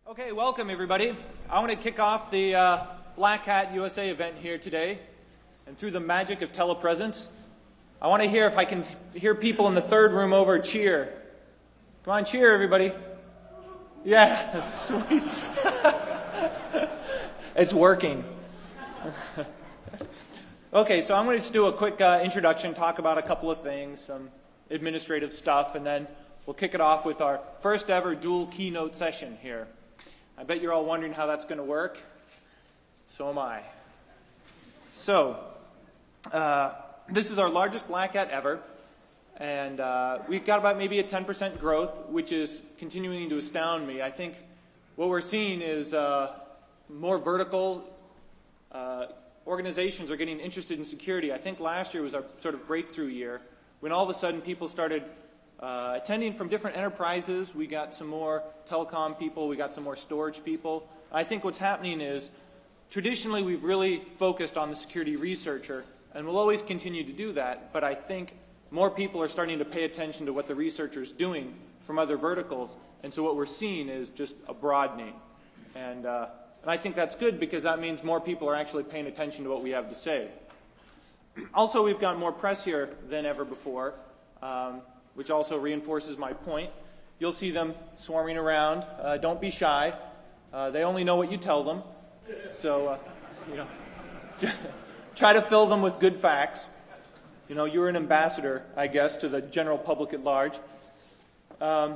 Okay, welcome everybody. I want to kick off the Black Hat USA event here today. And through the magic of telepresence, I want to hear if I can hear people in the third room over cheer. Come on, cheer everybody. Yeah, sweet. It's working. Okay, so I'm going to just do a quick introduction, talk about a couple of things, some administrative stuff, and then we'll kick it off with our first ever dual keynote session here. I bet you're all wondering how that's going to work. So am I. So, this is our largest Black Hat ever, and we've got about maybe a 10% growth, which is continuing to astound me. I think what we're seeing is more vertical organizations are getting interested in security. I think last year was our sort of breakthrough year, when all of a sudden people started attending from different enterprises. We got some more telecom people, we got some more storage people. I think what's happening is, traditionally we've really focused on the security researcher, and we'll always continue to do that, but I think more people are starting to pay attention to what the researcher's doing from other verticals, and so what we're seeing is just a broadening. And I think that's good, because that means more people are actually paying attention to what we have to say. Also, we've got more press here than ever before, which also reinforces my point. You'll see them swarming around. Don't be shy. They only know what you tell them. So, try to fill them with good facts. You're an ambassador, I guess, to the general public at large. I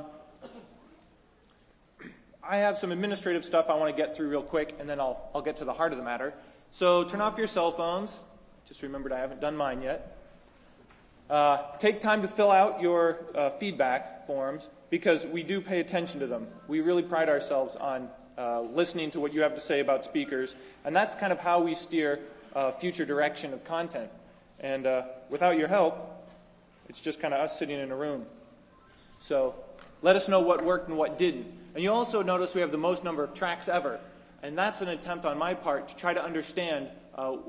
have some administrative stuff I want to get through real quick, and then I'll get to the heart of the matter. So turn off your cell phones. Just remembered I haven't done mine yet. Take time to fill out your feedback forms, because we do pay attention to them. We really pride ourselves on listening to what you have to say about speakers, and that's kind of how we steer future direction of content. And without your help, it's just kind of us sitting in a room. So let us know what worked and what didn't. And you also notice we have the most number of tracks ever, and that's an attempt on my part to try to understand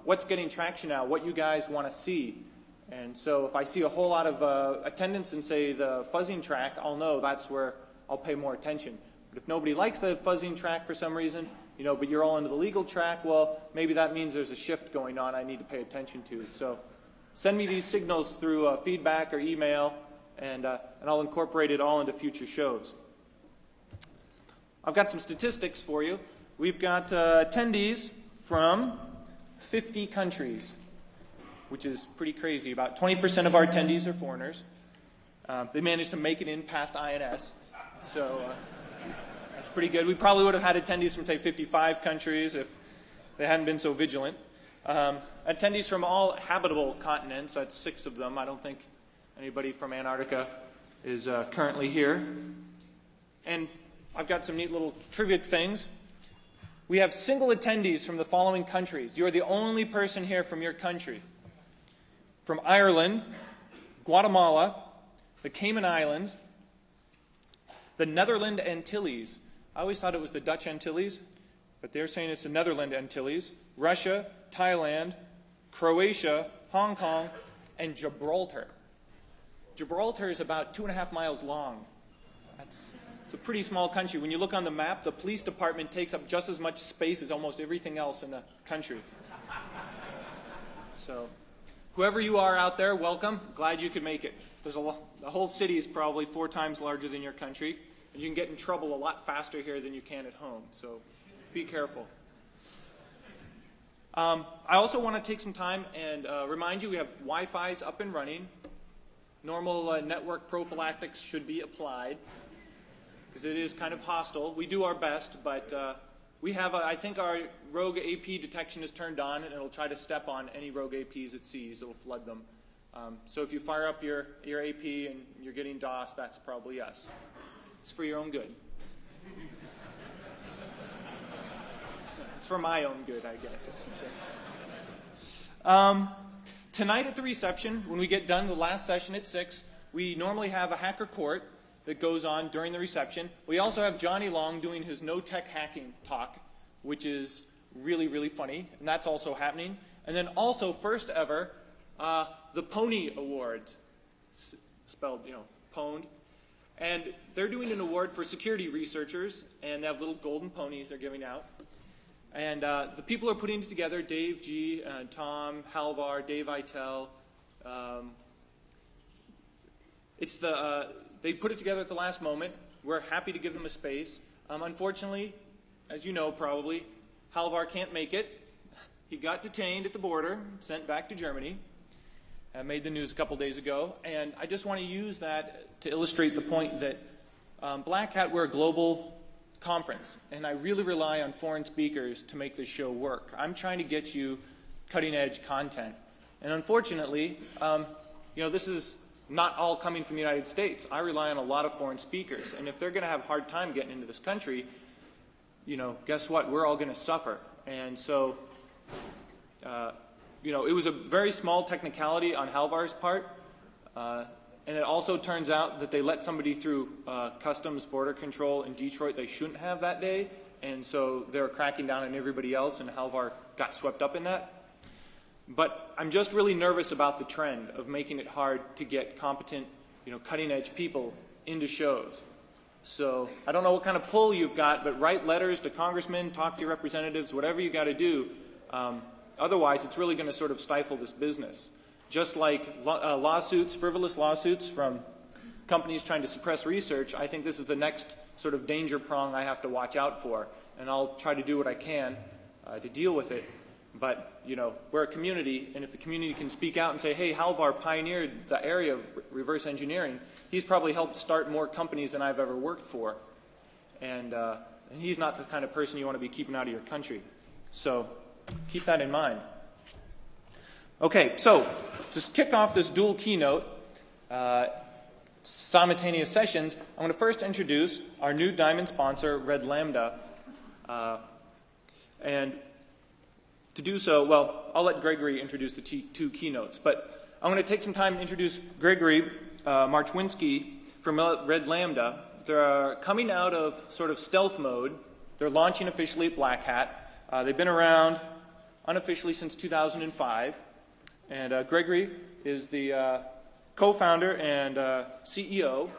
what's getting traction now, what you guys want to see. And so if I see a whole lot of attendance in, say, the fuzzing track, I'll know that's where I'll pay more attention. But if nobody likes the fuzzing track for some reason, but you're all into the legal track, well, maybe that means there's a shift going on I need to pay attention to. So send me these signals through feedback or email, and I'll incorporate it all into future shows. I've got some statistics for you. We've got attendees from 50 countries, which is pretty crazy. About 20% of our attendees are foreigners. They managed to make it in past INS, so that's pretty good. We probably would have had attendees from, say, 55 countries if they hadn't been so vigilant. Attendees from all habitable continents, that's 6 of them. I don't think anybody from Antarctica is currently here. And I've got some neat little trivia things. We have single attendees from the following countries. You're the only person here from your country. From Ireland, Guatemala, the Cayman Islands, the Netherlands Antilles. I always thought it was the Dutch Antilles, but they're saying it's the Netherlands Antilles. Russia, Thailand, Croatia, Hong Kong, and Gibraltar. Gibraltar is about 2.5 miles long. It's a pretty small country. When you look on the map, the police department takes up just as much space as almost everything else in the country. So, whoever you are out there, welcome. Glad you could make it. The whole city is probably 4 times larger than your country, and you can get in trouble a lot faster here than you can at home. So, be careful. I also want to take some time and remind you we have Wi-Fi's up and running. Normal network prophylactics should be applied, because it is kind of hostile. We do our best, but we have, I think our rogue AP detection is turned on, and it'll try to step on any rogue APs it sees. It'll flood them. So if you fire up your AP and you're getting DOS, that's probably us. It's for your own good. It's for my own good, I guess I should say. Tonight at the reception, when we get done the last session at 6, we normally have a hacker court that goes on during the reception. We also have Johnny Long doing his no-tech hacking talk, which is really, really funny, and that's also happening. And then also, first ever, the Pony Awards, spelled, pwned. And they're doing an award for security researchers, and they have little golden ponies they're giving out. And the people are putting it together, Dave G., Tom, Halvar, Dave Eitel. They put it together at the last moment. We're happy to give them a space. Unfortunately, as you know probably, Halvar can't make it. He got detained at the border, sent back to Germany. Made the news a couple days ago. And I just want to use that to illustrate the point that Black Hat, we're a global conference, and I really rely on foreign speakers to make this show work. I'm trying to get you cutting-edge content. And unfortunately, this is not all coming from the United States. I rely on a lot of foreign speakers, and if they're going to have a hard time getting into this country, guess what? We're all going to suffer. And so, it was a very small technicality on Halvar's part, and it also turns out that they let somebody through Customs Border Control in Detroit they shouldn't have that day, and so they're cracking down on everybody else, and Halvar got swept up in that. But I'm just really nervous about the trend of making it hard to get competent, cutting-edge people into shows. So I don't know what kind of pull you've got, but write letters to congressmen, talk to your representatives, whatever you got to do. Otherwise, it's really going to sort of stifle this business. Just like lawsuits, frivolous lawsuits from companies trying to suppress research, I think this is the next sort of danger prong I have to watch out for. And I'll try to do what I can to deal with it. But, we're a community, and if the community can speak out and say, hey, Halvar pioneered the area of reverse engineering, he's probably helped start more companies than I've ever worked for. And he's not the kind of person you want to be keeping out of your country. So keep that in mind. Okay, so to kick off this dual keynote, simultaneous sessions, I'm going to first introduce our new diamond sponsor, Red Lambda. And to do so, well, I'll let Gregory introduce the two keynotes, but I'm going to take some time to introduce Gregory Marchwinski from Red Lambda. They're coming out of sort of stealth mode. They're launching officially at Black Hat. They've been around unofficially since 2005. And Gregory is the co-founder and CEO.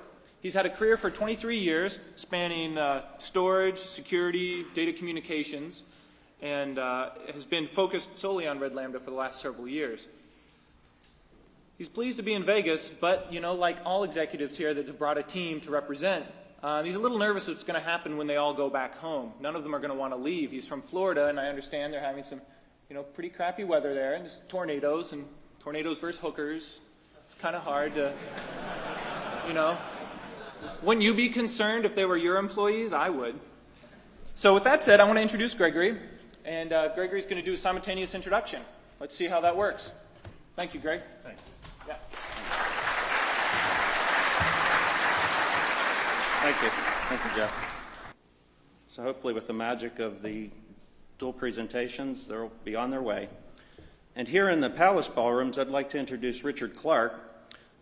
He's had a career for 23 years spanning storage, security, data communications, and has been focused solely on Red Lambda for the last several years. He's pleased to be in Vegas, but, like all executives here that have brought a team to represent, he's a little nervous what's going to happen when they all go back home. None of them are going to want to leave. He's from Florida, and I understand they're having some pretty crappy weather there, and there's tornadoes versus hookers. It's kind of hard to, Wouldn't you be concerned if they were your employees? I would. So with that said, I want to introduce Gregory, and Gregory's going to do a simultaneous introduction. Let's see how that works. Thank you, Greg. Thanks. Yeah. Thank you. Thank you, Jeff. So hopefully with the magic of the dual presentations, they'll be on their way. And here in the Palace Ballrooms, I'd like to introduce Richard Clark,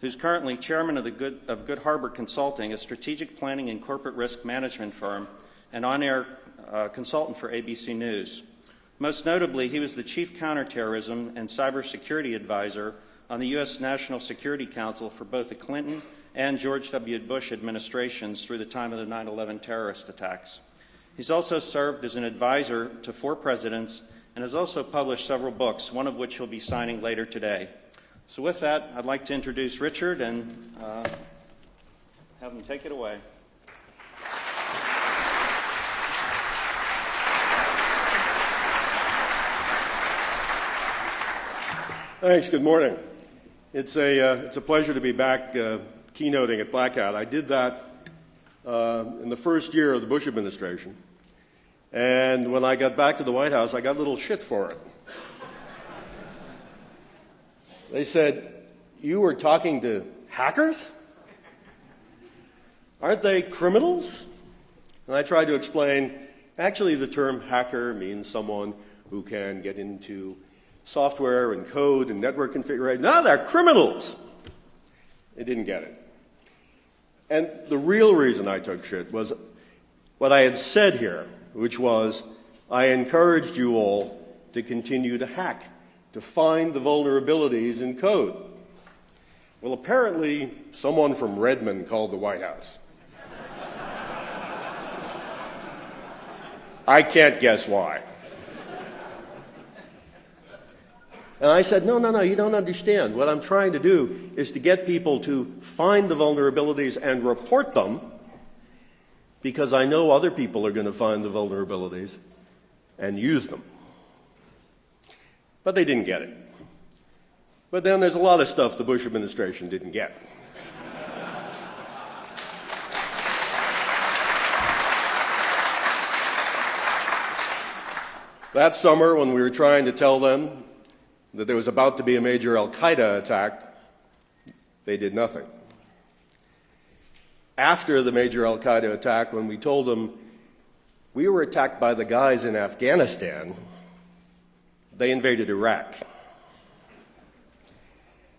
who's currently chairman of Good Harbor Consulting, a strategic planning and corporate risk management firm, and on-air consultant for ABC News. Most notably, he was the chief counterterrorism and cybersecurity advisor on the U.S. National Security Council for both the Clinton and George W. Bush administrations through the time of the 9/11 terrorist attacks. He's also served as an advisor to 4 presidents and has also published several books, one of which he'll be signing later today. So with that, I'd like to introduce Richard and have him take it away. Thanks. Good morning. It's a pleasure to be back keynoting at Black Hat. I did that in the first year of the Bush administration. And when I got back to the White House, I got a little shit for it. They said, "You were talking to hackers? Aren't they criminals?" And I tried to explain, actually the term hacker means someone who can get into software and code and network configuration. No, they're criminals. They didn't get it. And the real reason I took shit was what I had said here, which was I encouraged you all to continue to hack, to find the vulnerabilities in code. Well, apparently someone from Redmond called the White House. I can't guess why. And I said, no, you don't understand. What I'm trying to do is to get people to find the vulnerabilities and report them, because I know other people are going to find the vulnerabilities and use them. But they didn't get it. But then there's a lot of stuff the Bush administration didn't get. That summer, when we were trying to tell them that there was about to be a major al-Qaeda attack, they did nothing. After the major al-Qaeda attack, when we told them we were attacked by the guys in Afghanistan, they invaded Iraq.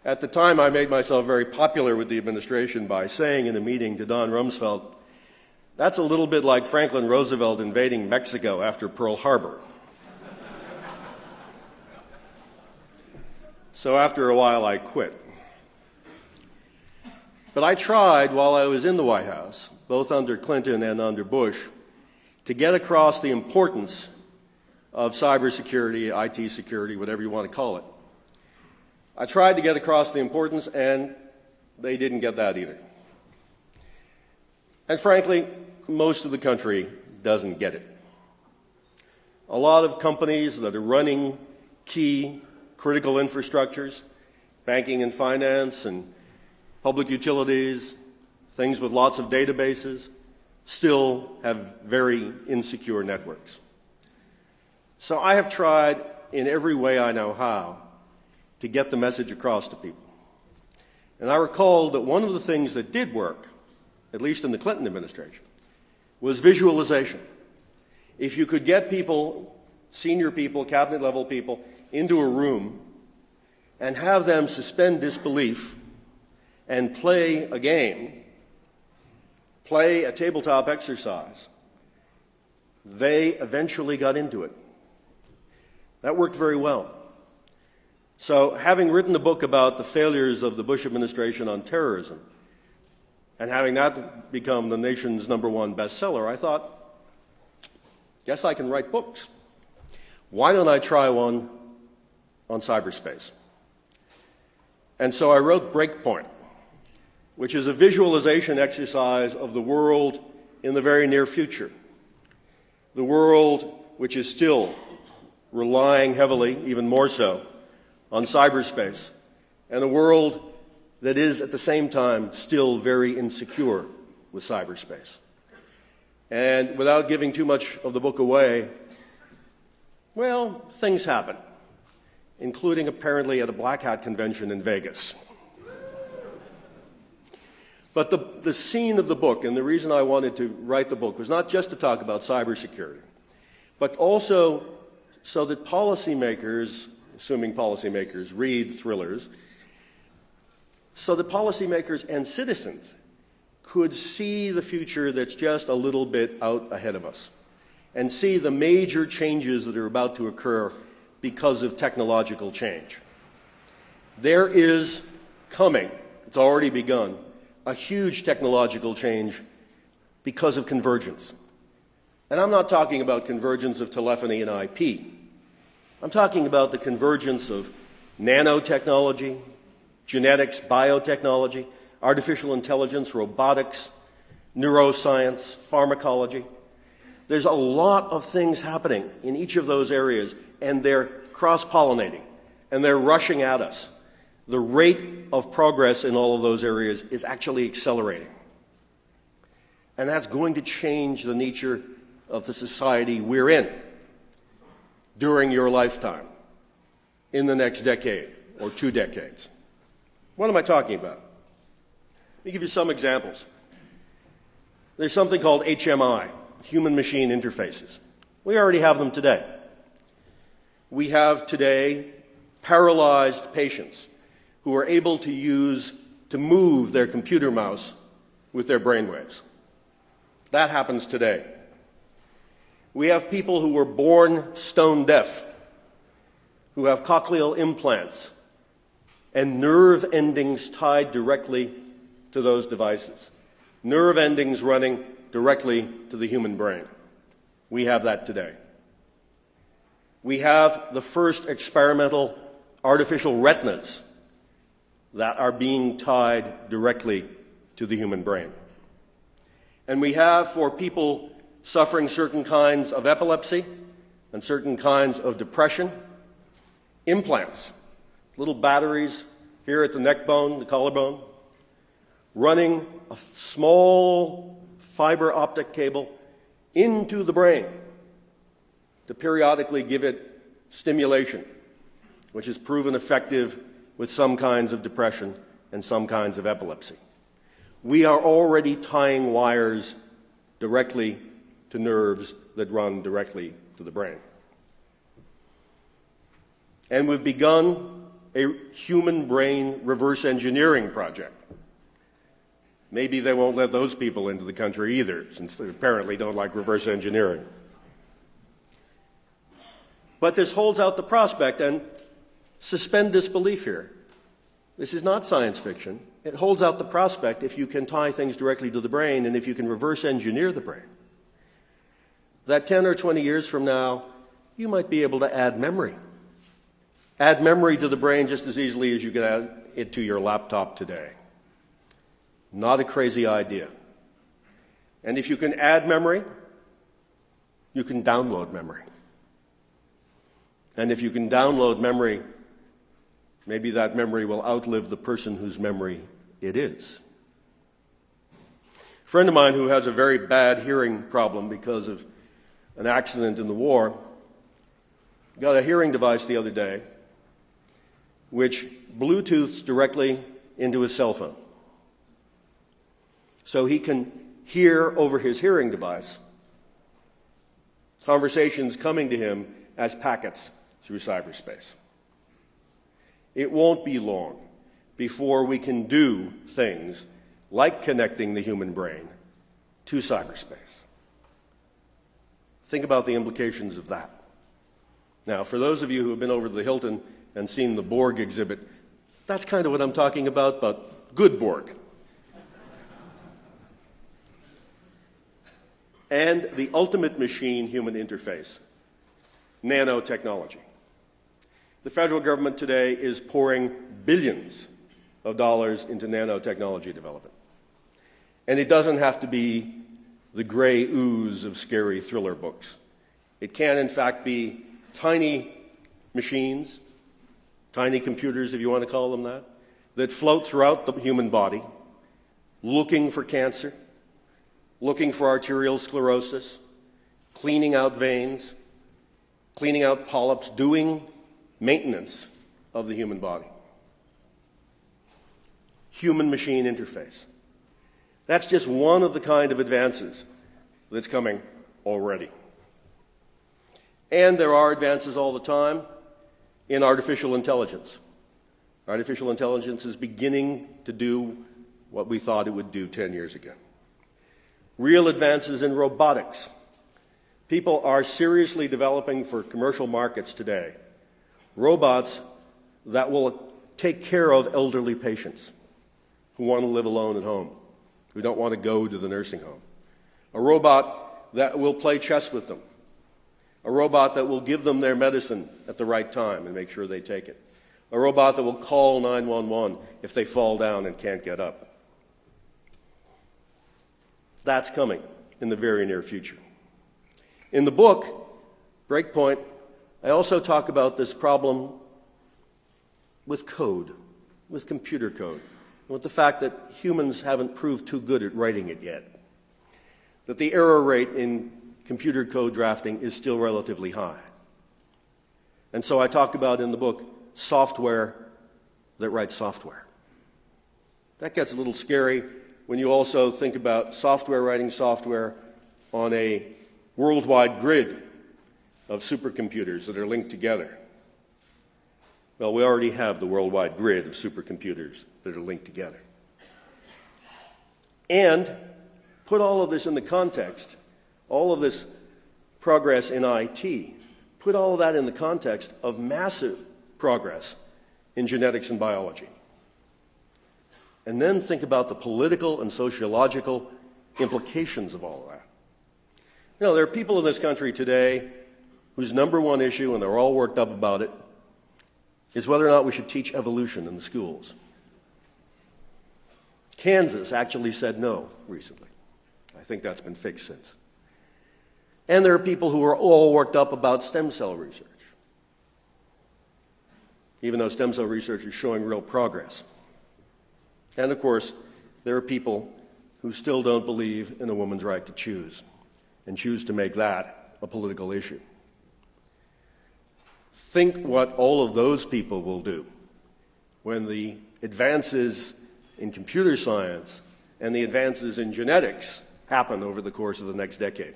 At the time, I made myself very popular with the administration by saying in a meeting to Don Rumsfeld, that's a little bit like Franklin Roosevelt invading Mexico after Pearl Harbor. So after a while, I quit. But I tried while I was in the White House, both under Clinton and under Bush, to get across the importance of cybersecurity, IT security, whatever you want to call it. I tried to get across the importance, and they didn't get that either. And frankly, most of the country doesn't get it. A lot of companies that are running key critical infrastructures, banking and finance and public utilities, things with lots of databases, still have very insecure networks. So I have tried in every way I know how to get the message across to people. And I recall that one of the things that did work, at least in the Clinton administration, was visualization. If you could get people, senior people, cabinet-level people, into a room and have them suspend disbelief and play a game, play a tabletop exercise, they eventually got into it. That worked very well. So having written a book about the failures of the Bush administration on terrorism, and having that become the nation's #1 bestseller, I thought, guess I can write books. Why don't I try one on cyberspace? And so I wrote Breakpoint, which is a visualization exercise of the world in the very near future. The world which is still relying heavily, even more so, on cyberspace, and a world that is at the same time still very insecure with cyberspace. And without giving too much of the book away, well, things happen, including apparently at a Black Hat convention in Vegas. But the scene of the book, and the reason I wanted to write the book, was not just to talk about cybersecurity, but also so that policymakers, assuming policymakers read thrillers, so that policymakers and citizens could see the future that's just a little bit out ahead of us and see the major changes that are about to occur because of technological change. There is coming, it's already begun, a huge technological change because of convergence. And I'm not talking about convergence of telephony and IP. I'm talking about the convergence of nanotechnology, genetics, biotechnology, artificial intelligence, robotics, neuroscience, pharmacology. There's a lot of things happening in each of those areas, and they're cross-pollinating, and they're rushing at us. The rate of progress in all of those areas is actually accelerating. And that's going to change the nature of the society we're in during your lifetime, in the next decade or 2 decades. What am I talking about? Let me give you some examples. There's something called HMI, human-machine interfaces. We already have them today. We have today paralyzed patients who are able to move their computer mouse with their brainwaves. That happens today. We have people who were born stone deaf, who have cochlear implants and nerve endings tied directly to those devices. Nerve endings running directly to the human brain. We have that today. We have the first experimental artificial retinas that are being tied directly to the human brain. And we have, for people suffering certain kinds of epilepsy and certain kinds of depression, implants, little batteries here at the neck bone, the collarbone, running a small fiber optic cable into the brain to periodically give it stimulation, which is proven effective with some kinds of depression and some kinds of epilepsy. We are already tying wires directly to nerves that run directly to the brain. And we've begun a human brain reverse engineering project. Maybe they won't let those people into the country either, since they apparently don't like reverse engineering. But this holds out the prospect, and suspend disbelief here. This is not science fiction. It holds out the prospect, if you can tie things directly to the brain and if you can reverse engineer the brain, that 10 or 20 years from now, you might be able to add memory. Add memory to the brain just as easily as you can add it to your laptop today. Not a crazy idea. And if you can add memory, you can download memory. And if you can download memory, maybe that memory will outlive the person whose memory it is. A friend of mine who has a very bad hearing problem because of an accident in the war got a hearing device the other day which Bluetooths directly into his cell phone. So he can hear over his hearing device conversations coming to him as packets through cyberspace. It won't be long before we can do things like connecting the human brain to cyberspace. Think about the implications of that. Now, for those of you who have been over to the Hilton and seen the Borg exhibit, that's kind of what I'm talking about, but good Borg. And the ultimate machine-human interface, nanotechnology. The federal government today is pouring billions of dollars into nanotechnology development. And it doesn't have to be the gray ooze of scary thriller books. It can, in fact, be tiny machines, tiny computers, if you want to call them that float throughout the human body, looking for cancer, looking for arterial sclerosis, cleaning out veins, cleaning out polyps, doing maintenance of the human body. Human-machine interface. That's just one of the kind of advances that's coming already. And there are advances all the time in artificial intelligence. Artificial intelligence is beginning to do what we thought it would do 10 years ago. Real advances in robotics. People are seriously developing for commercial markets today robots that will take care of elderly patients who want to live alone at home, who don't want to go to the nursing home. A robot that will play chess with them. A robot that will give them their medicine at the right time and make sure they take it. A robot that will call 911 if they fall down and can't get up. That's coming in the very near future. In the book, Breakpoint, I also talk about this problem with code, with computer code, with the fact that humans haven't proved too good at writing it yet, that the error rate in computer code drafting is still relatively high. And so I talk about in the book software that writes software. That gets a little scary when you also think about software writing software on a worldwide grid of supercomputers that are linked together. Well, we already have the worldwide grid of supercomputers that are linked together. And put all of this in the context, all of this progress in IT, put all of that in the context of massive progress in genetics and biology. And then think about the political and sociological implications of all of that. You know, there are people in this country today whose number one issue, and they're all worked up about it, is whether or not we should teach evolution in the schools. Kansas actually said no recently. I think that's been fixed since. And there are people who are all worked up about stem cell research, even though stem cell research is showing real progress. And of course, there are people who still don't believe in a woman's right to choose and choose to make that a political issue. Think what all of those people will do when the advances in computer science and the advances in genetics happen over the course of the next decade.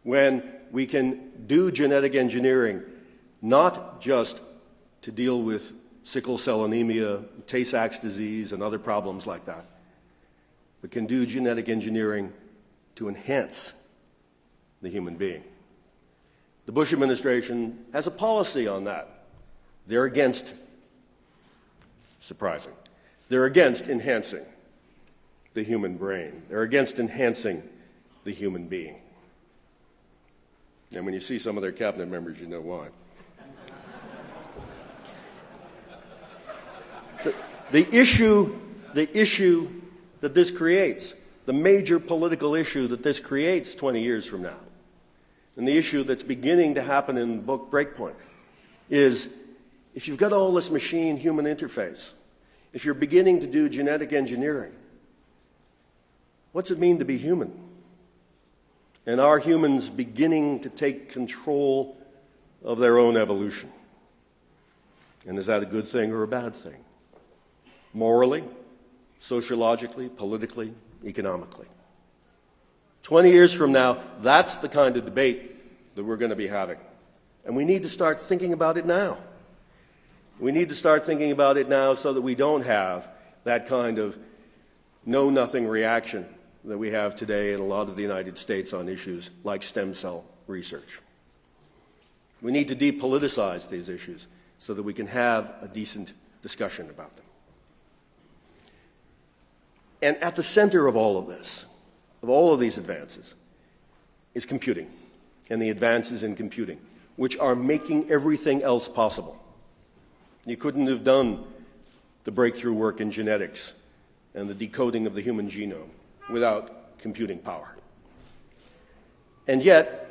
When we can do genetic engineering not just to deal with sickle cell anemia, Tay-Sachs disease, and other problems like that, but can do genetic engineering to enhance the human being. The Bush administration has a policy on that. They're against, surprising, they're against enhancing the human brain. They're against enhancing the human being. And when you see some of their cabinet members, you know why. The issue that this creates, the major political issue that this creates 20 years from now, and the issue that's beginning to happen in the book Breakpoint, is if you've got all this machine-human interface, if you're beginning to do genetic engineering, what's it mean to be human? And are humans beginning to take control of their own evolution? And is that a good thing or a bad thing? Morally, sociologically, politically, economically. 20 years from now, that's the kind of debate that we're going to be having. And we need to start thinking about it now. We need to start thinking about it now so that we don't have that kind of know-nothing reaction that we have today in a lot of the United States on issues like stem cell research. We need to depoliticize these issues so that we can have a decent discussion about them. And at the center of all of this, of all of these advances, is computing and the advances in computing, which are making everything else possible. You couldn't have done the breakthrough work in genetics and the decoding of the human genome without computing power. And yet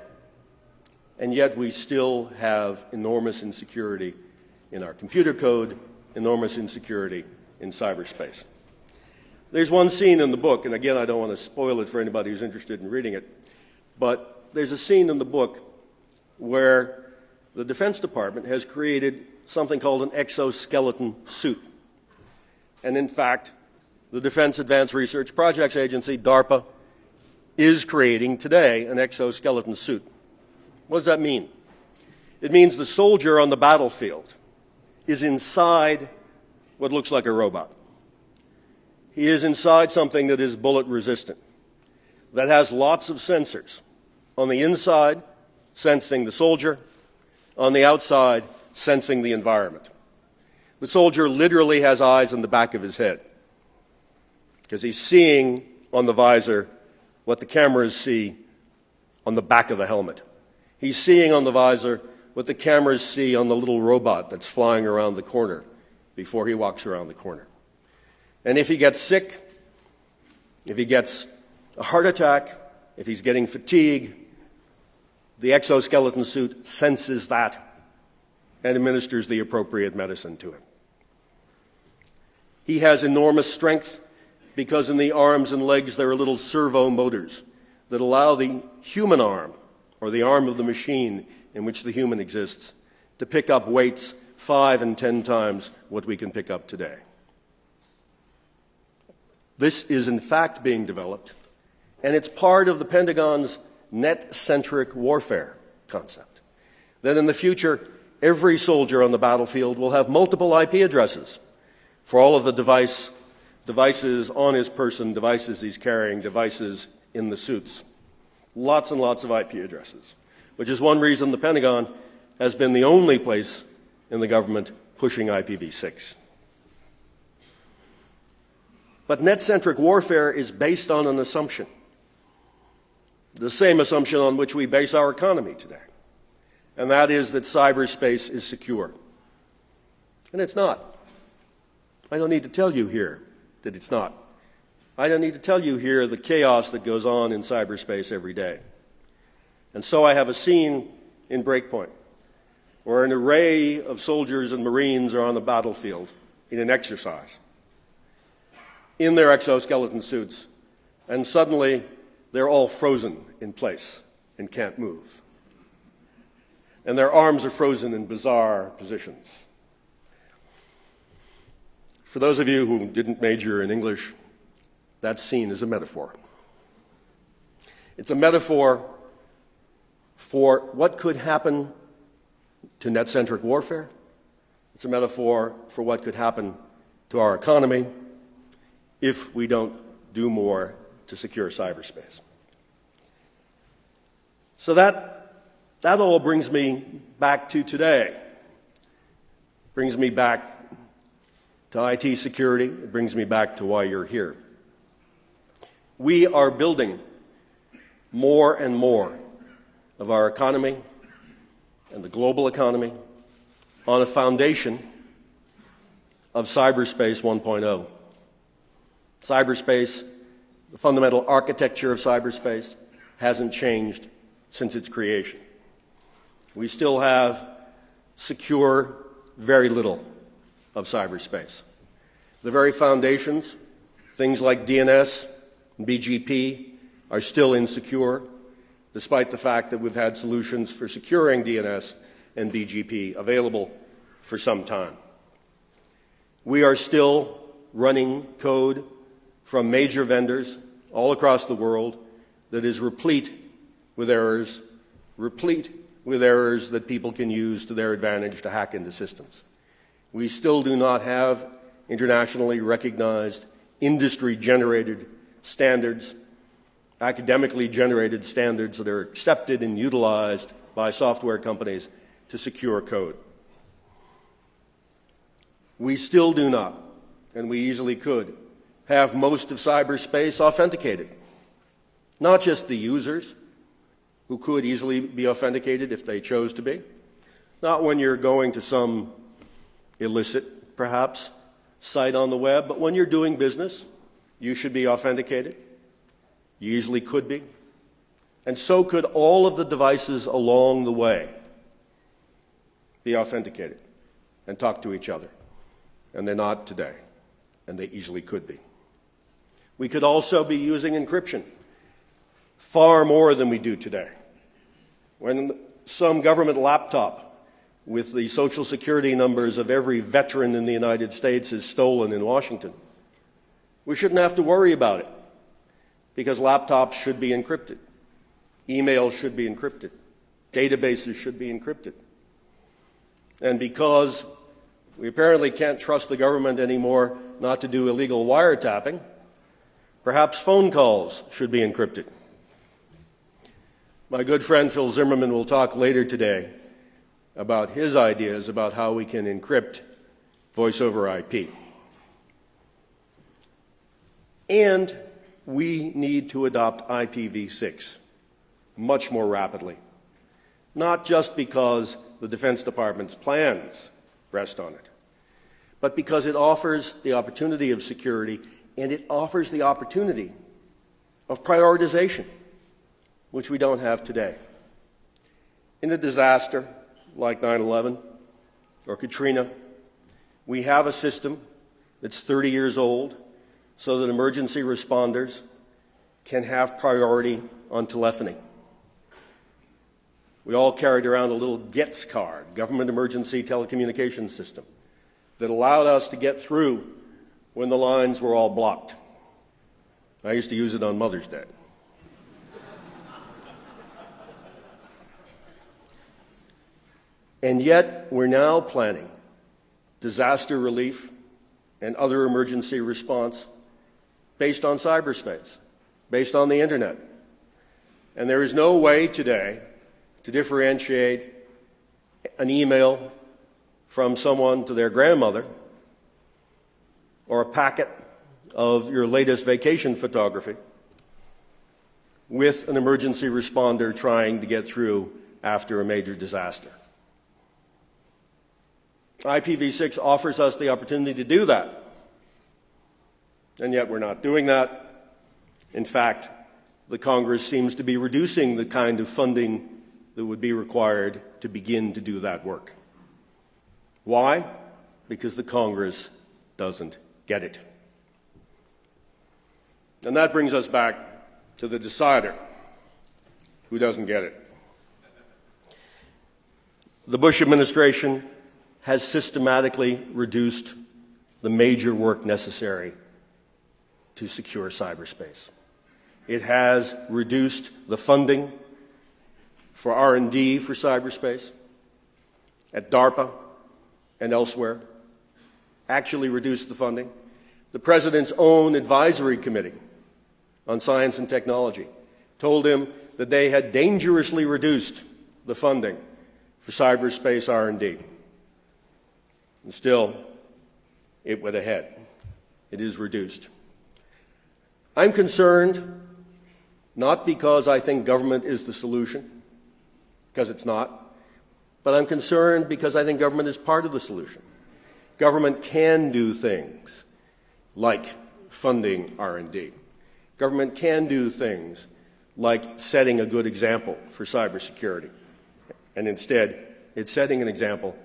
we still have enormous insecurity in our computer code, enormous insecurity in cyberspace. There's one scene in the book, and again, I don't want to spoil it for anybody who's interested in reading it, but there's a scene in the book where the Defense Department has created something called an exoskeleton suit. And in fact, the Defense Advanced Research Projects Agency, DARPA, is creating today an exoskeleton suit. What does that mean? It means the soldier on the battlefield is inside what looks like a robot. He is inside something that is bullet resistant, that has lots of sensors. On the inside, sensing the soldier. On the outside, sensing the environment. The soldier literally has eyes in the back of his head because he's seeing on the visor what the cameras see on the back of the helmet. He's seeing on the visor what the cameras see on the little robot that's flying around the corner before he walks around the corner. And if he gets sick, if he gets a heart attack, if he's getting fatigue, the exoskeleton suit senses that and administers the appropriate medicine to him. He has enormous strength because in the arms and legs there are little servo motors that allow the human arm, or the arm of the machine in which the human exists, to pick up weights 5 and 10 times what we can pick up today. This is in fact being developed, and it's part of the Pentagon's net-centric warfare concept. That in the future, every soldier on the battlefield will have multiple IP addresses for all of the devices on his person, devices he's carrying, devices in the suits. Lots and lots of IP addresses, which is one reason the Pentagon has been the only place in the government pushing IPv6. But net-centric warfare is based on an assumption. the same assumption on which we base our economy today, and that is that cyberspace is secure. And it's not. I don't need to tell you here that it's not. I don't need to tell you here the chaos that goes on in cyberspace every day. And so I have a scene in Breakpoint where an array of soldiers and Marines are on the battlefield in an exercise in their exoskeleton suits, and suddenly they're all frozen in place and can't move. And their arms are frozen in bizarre positions. For those of you who didn't major in English, that scene is a metaphor. It's a metaphor for what could happen to net-centric warfare. It's a metaphor for what could happen to our economy if we don't do more to secure cyberspace. So that all brings me back to today. Brings me back to IT security. It brings me back to why you're here. We are building more and more of our economy and the global economy on a foundation of cyberspace 1.0. Cyberspace, the fundamental architecture of cyberspace, hasn't changed since its creation. We still have secure very little of cyberspace. The very foundations, things like DNS and BGP, are still insecure, despite the fact that we've had solutions for securing DNS and BGP available for some time. We are still running code from major vendors all across the world that is replete with errors that people can use to their advantage to hack into systems. We still do not have internationally recognized, industry-generated standards, academically generated standards that are accepted and utilized by software companies to secure code. We still do not, and we easily could, have most of cyberspace authenticated. Not just the users, who could easily be authenticated if they chose to be. Not when you're going to some illicit, perhaps, site on the web, but when you're doing business, you should be authenticated. You easily could be. And so could all of the devices along the way be authenticated and talk to each other. And they're not today, and they easily could be. We could also be using encryption far more than we do today. When some government laptop with the social security numbers of every veteran in the United States is stolen in Washington, we shouldn't have to worry about it, because laptops should be encrypted. Emails should be encrypted. Databases should be encrypted. And because we apparently can't trust the government anymore not to do illegal wiretapping, perhaps phone calls should be encrypted. My good friend Phil Zimmerman will talk later today about his ideas about how we can encrypt voice over IP. And we need to adopt IPv6 much more rapidly, not just because the Defense Department's plans rest on it, but because it offers the opportunity of security, and it offers the opportunity of prioritization, which we don't have today. In a disaster like 9/11 or Katrina, we have a system that's 30 years old so that emergency responders can have priority on telephony. We all carried around a little GETS card, Government Emergency Telecommunications System, that allowed us to get through when the lines were all blocked. I used to use it on Mother's Day. And yet, we're now planning disaster relief and other emergency response based on cyberspace, based on the internet. And there is no way today to differentiate an email from someone to their grandmother or a packet of your latest vacation photography with an emergency responder trying to get through after a major disaster. IPv6 offers us the opportunity to do that, and yet we're not doing that. In fact, the Congress seems to be reducing the kind of funding that would be required to begin to do that work. Why? Because the Congress doesn't get it. And that brings us back to the decider, who doesn't get it. The Bush administration has systematically reduced the major work necessary to secure cyberspace. It has reduced the funding for R&D for cyberspace at DARPA and elsewhere, actually reduced the funding. The President's own advisory committee on science and technology told him that they had dangerously reduced the funding for cyberspace R&D. And still, it went ahead. It is reduced. I'm concerned not because I think government is the solution, because it's not, but I'm concerned because I think government is part of the solution. Government can do things like funding R&D. Government can do things like setting a good example for cybersecurity. And instead, it's setting an example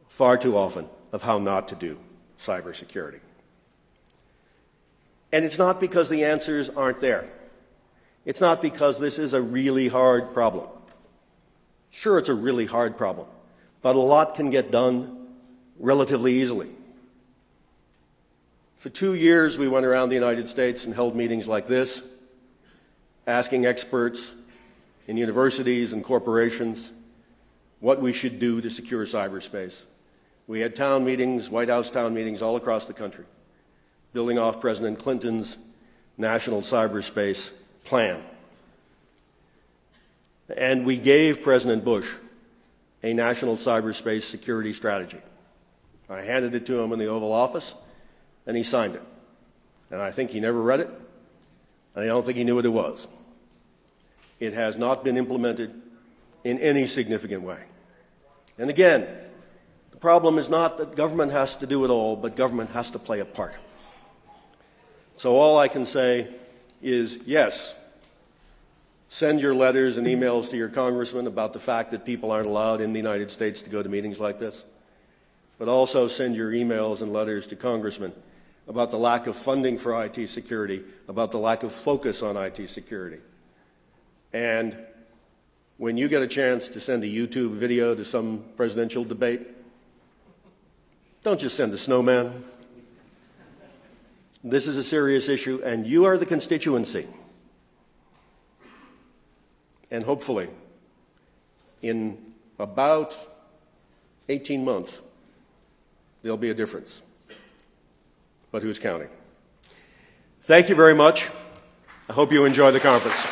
far too often of how not to do cybersecurity. And it's not because the answers aren't there. It's not because this is a really hard problem. Sure, it's a really hard problem, but a lot can get done relatively easily. For 2 years, we went around the United States and held meetings like this, asking experts in universities and corporations what we should do to secure cyberspace. We had town meetings, White House town meetings all across the country, building off President Clinton's national cyberspace plan. And we gave President Bush a national cyberspace security strategy. I handed it to him in the Oval Office, and he signed it. And I think he never read it, and I don't think he knew what it was. It has not been implemented in any significant way. And again, the problem is not that government has to do it all, but government has to play a part. So all I can say is, yes, send your letters and emails to your congressman about the fact that people aren't allowed in the United States to go to meetings like this. But also send your emails and letters to congressmen about the lack of funding for IT security, about the lack of focus on IT security. And when you get a chance to send a YouTube video to some presidential debate, don't just send a snowman. This is a serious issue, and you are the constituency. And hopefully, in about 18 months, there'll be a difference. But who's counting? Thank you very much. I hope you enjoy the conference.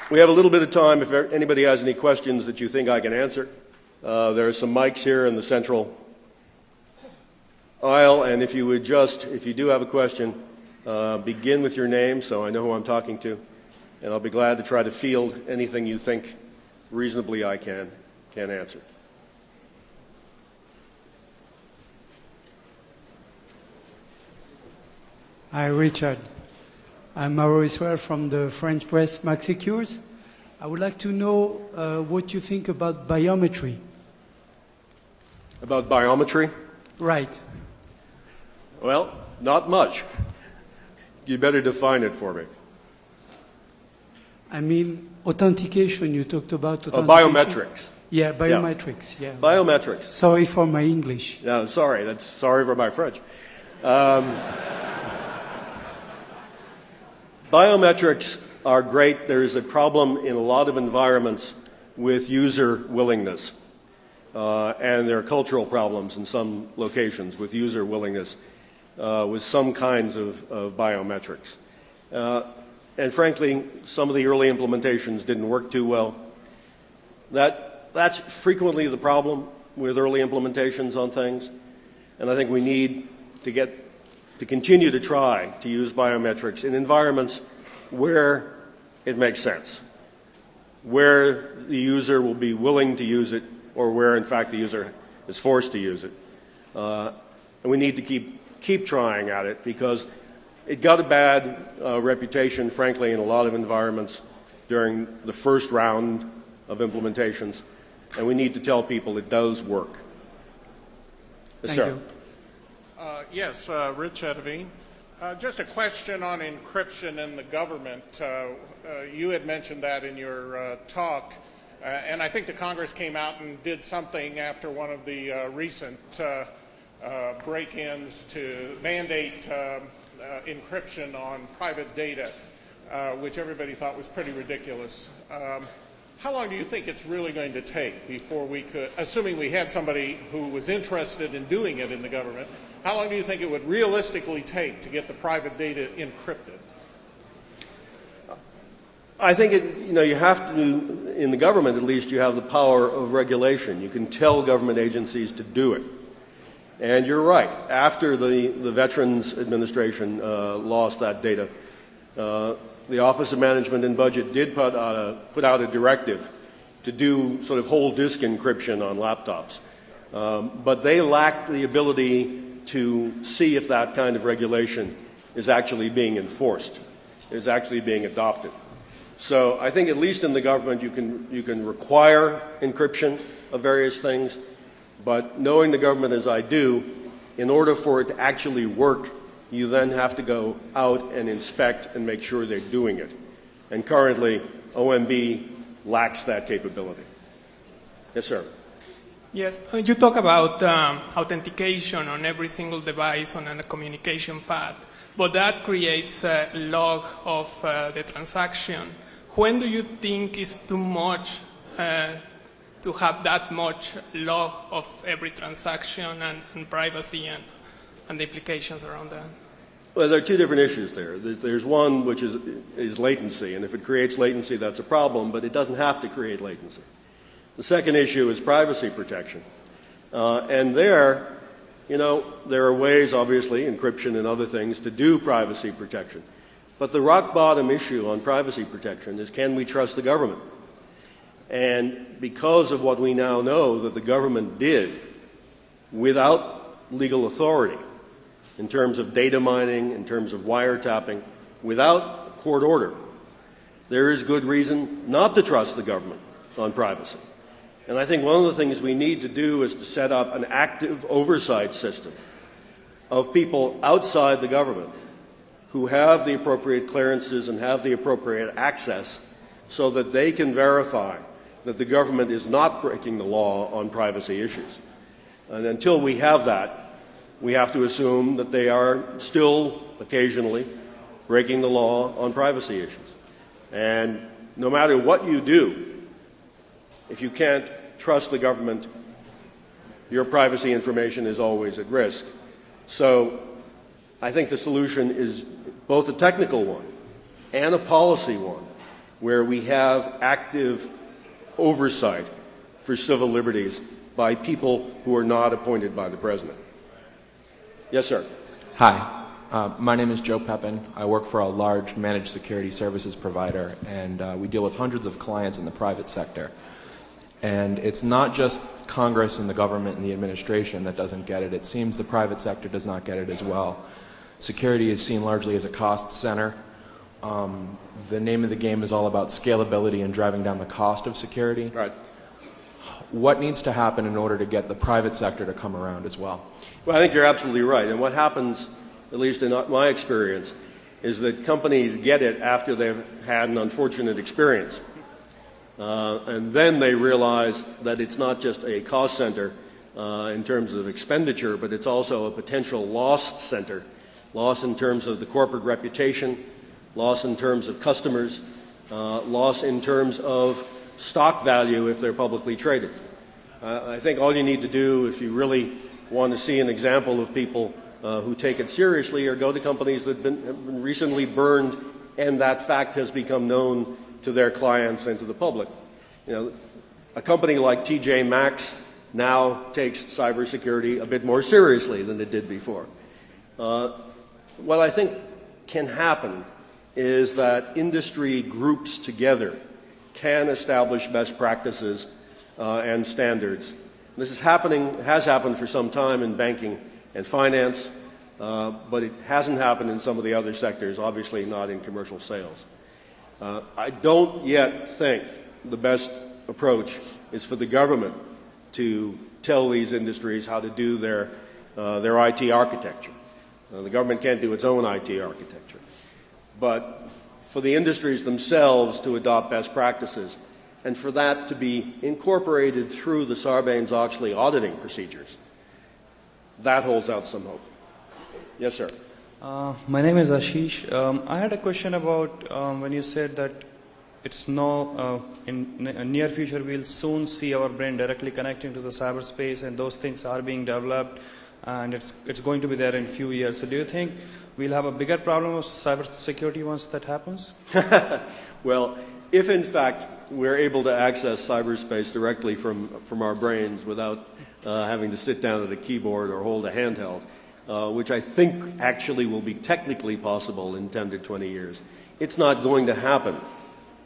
We have a little bit of time if anybody has any questions that you think I can answer. There are some mics here in the central aisle, and if you do have a question, begin with your name so I know who I'm talking to, and I'll be glad to try to field anything you think reasonably I can answer. Hi, Richard. I'm Maurice Ware from the French press Maxicures. I would like to know what you think about biometry. About biometry? Right. Well, not much. You better define it for me. I mean, authentication, you talked about authentication. Biometrics. Yeah, biometrics, yeah. Biometrics. Sorry for my English. No, sorry for my French. Biometrics are great. There is a problem in a lot of environments with user willingness. And there are cultural problems in some locations with user willingness with some kinds of biometrics. And frankly, some of the early implementations didn't work too well. That that's frequently the problem with early implementations on things, and I think we need to continue to try to use biometrics in environments where it makes sense, where the user will be willing to use it, or where, in fact, the user is forced to use it. And we need to keep trying at it, because it got a bad reputation, frankly, in a lot of environments during the first round of implementations, and we need to tell people it does work. Yes, Thank sir. you. Yes, Rich Edevine. Just a question on encryption in the government. You had mentioned that in your talk, and I think the Congress came out and did something after one of the recent break-ins to mandate encryption on private data, which everybody thought was pretty ridiculous. How long do you think it's really going to take before we could, assuming we had somebody who was interested in doing it in the government, how long do you think it would realistically take to get the private data encrypted? I think you have to, in the government at least, you have the power of regulation. You can tell government agencies to do it. And you're right. After the Veterans Administration lost that data, the Office of Management and Budget did put out a directive to do sort of whole disk encryption on laptops. But they lacked the ability to see if that kind of regulation is actually being enforced, is actually being adopted. So I think at least in the government you can require encryption of various things, but knowing the government as I do, in order for it to actually work, you then have to go out and inspect and make sure they're doing it. And currently, OMB lacks that capability. Yes, sir. Yes, you talk about authentication on every single device on a communication path, but that creates a log of the transaction. When do you think is too much to have that much log of every transaction and privacy and the implications around that? Well, there are two different issues there. There's one which is latency, and if it creates latency, that's a problem, but it doesn't have to create latency. The second issue is privacy protection. And there are ways, obviously, encryption and other things, to do privacy protection. But the rock bottom issue on privacy protection is, can we trust the government? And because of what we now know that the government did without legal authority, in terms of data mining, in terms of wiretapping, without a court order, there is good reason not to trust the government on privacy. And I think one of the things we need to do is to set up an active oversight system of people outside the government who have the appropriate clearances and have the appropriate access so that they can verify that the government is not breaking the law on privacy issues. And until we have that, we have to assume that they are still occasionally breaking the law on privacy issues. And no matter what you do, if you can't trust the government, your privacy information is always at risk. So I think the solution is both a technical one and a policy one, where we have active oversight for civil liberties by people who are not appointed by the president. Yes, sir. Hi. My name is Joe Pepin. I work for a large managed security services provider, and we deal with hundreds of clients in the private sector. And it's not just Congress and the government and the administration that doesn't get it. It seems the private sector does not get it as well. Security is seen largely as a cost center. The name of the game is all about scalability and driving down the cost of security. Right. What needs to happen in order to get the private sector to come around as well? Well, I think you're absolutely right. And what happens, at least in my experience, is that companies get it after they've had an unfortunate experience. And then they realize that it's not just a cost center in terms of expenditure, but it's also a potential loss center. Loss in terms of the corporate reputation, loss in terms of customers, loss in terms of stock value if they're publicly traded. I think all you need to do if you really want to see an example of people who take it seriously or go to companies that have been recently burned and that fact has become known to their clients and to the public. a company like TJ Maxx now takes cybersecurity a bit more seriously than it did before. What I think can happen is that industry groups together can establish best practices and standards. This has happened for some time in banking and finance, but it hasn't happened in some of the other sectors, obviously not in commercial sales. I don't yet think the best approach is for the government to tell these industries how to do their IT architecture. The government can't do its own IT architecture. But for the industries themselves to adopt best practices, and for that to be incorporated through the Sarbanes-Oxley auditing procedures, that holds out some hope. Yes, sir. My name is Ashish. I had a question about when you said that it's in near future we'll soon see our brain directly connecting to the cyberspace, and those things are being developed, and it's going to be there in a few years. So do you think we'll have a bigger problem of cybersecurity once that happens? Well, if in fact we're able to access cyberspace directly from our brains without having to sit down at a keyboard or hold a handheld, which I think actually will be technically possible in 10 to 20 years, it's not going to happen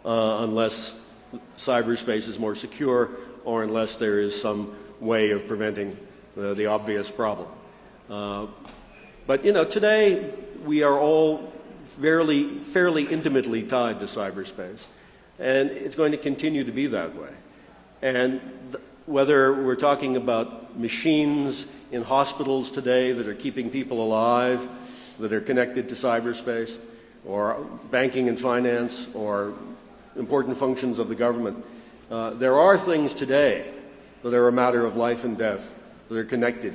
unless cyberspace is more secure or unless there is some way of preventing the obvious problem. But, today we are all fairly intimately tied to cyberspace, and it's going to continue to be that way. And whether we're talking about machines in hospitals today that are keeping people alive, that are connected to cyberspace, or banking and finance, or important functions of the government, there are things today that are a matter of life and death that are connected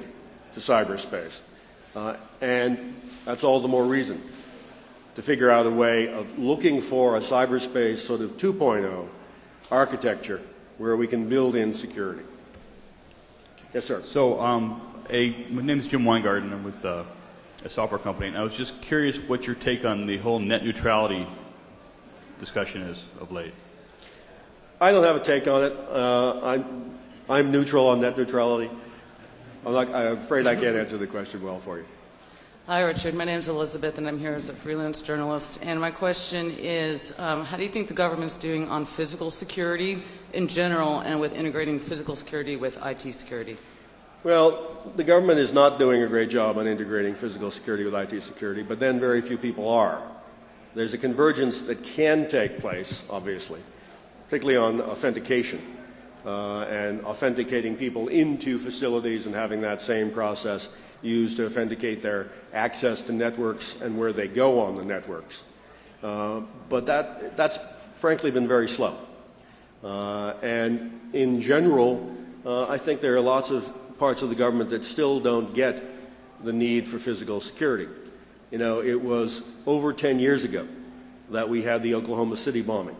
to cyberspace. And that's all the more reason to figure out a way of looking for a cyberspace sort of 2.0 architecture where we can build in security. Yes, sir. So, my name is Jim Weingarten. I'm with a software company, and I was just curious what your take on the whole net neutrality discussion is of late. I don't have a take on it. I'm neutral on net neutrality. I'm afraid I can't answer the question well for you. Hi, Richard. My name is Elizabeth, and I'm here as a freelance journalist. And my question is, how do you think the government's doing on physical security in general and with integrating physical security with IT security? Well, the government is not doing a great job on integrating physical security with IT security, but then very few people are. There's a convergence that can take place, obviously, particularly on authentication and authenticating people into facilities and having that same process used to authenticate their access to networks and where they go on the networks. But that's frankly been very slow. And in general, I think there are lots of parts of the government that still don't get the need for physical security. It was over 10 years ago that we had the Oklahoma City bombing.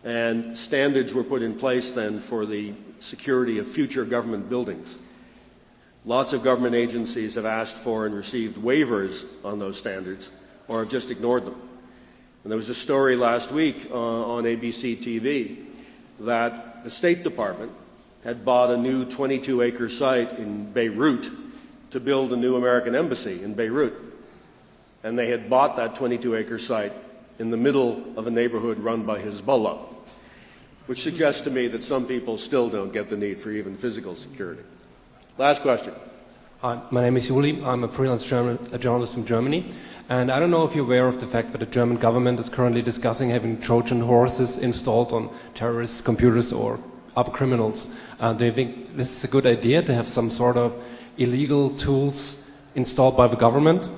And standards were put in place then for the security of future government buildings. Lots of government agencies have asked for and received waivers on those standards or have just ignored them. And there was a story last week on ABC TV that the State Department had bought a new 22-acre site in Beirut to build a new American embassy in Beirut. And they had bought that 22-acre site in the middle of a neighborhood run by Hezbollah, which suggests to me that some people still don't get the need for even physical security. Last question. My name is Uli. I'm a freelance journalist from Germany. And I don't know if you're aware of the fact that the German government is currently discussing having Trojan horses installed on terrorists' computers or other criminals. Do you think this is a good idea to have some sort of illegal tools installed by the government?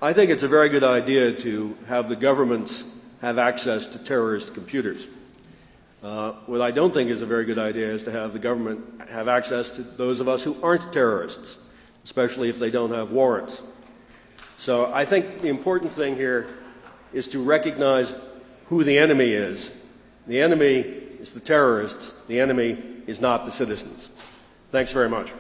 I think it's a very good idea to have the governments have access to terrorist computers. What I don't think is a very good idea is to have the government have access to those of us who aren't terrorists, especially if they don't have warrants. So I think the important thing here is to recognize who the enemy is. The enemy is the terrorists. The enemy is not the citizens. Thanks very much.